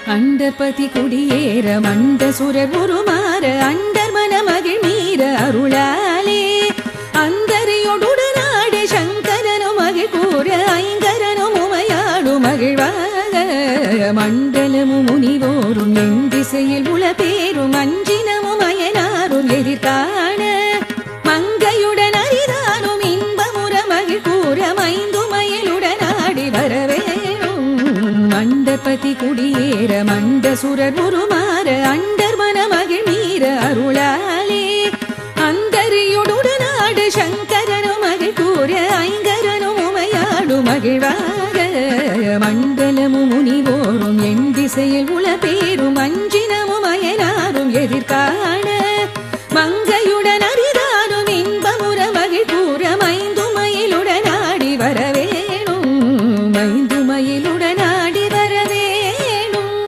அண்டபதி குடியேற மண்ட சுரர் உருமாற அண்டர் மனமகிழ் மீற அருளாலே அந்தரையொடுடனாடு சங்கரனும் மகிழ் கூற ஐங்கரனும் உமையாடு மகிழ்வாக மண்டலமும் முனிவோரும் என் திசையில் உள பேரும் அஞ்சினமும் அயனாரும் எதிர்காண மங்கையுடன் அரிதானும் இன்பமுற மகிழ் கூற மைந்துமயலுடன் ஆடி வரவேணும் மண்டபதி குடியேற மண்ட சுரர் உருமாற அண்டர் மனமகிழ் மீற அருளாலே அந்தரியுடனாடு சங்கரனும் மகிழ் கூற ஐங்கரனும் உமையாடு மகிழ்வாக மண்டலமும் முனிவோரும் என் திசையில் உள பேரும் அஞ்சினமும் அயனாரும் எதிர்காண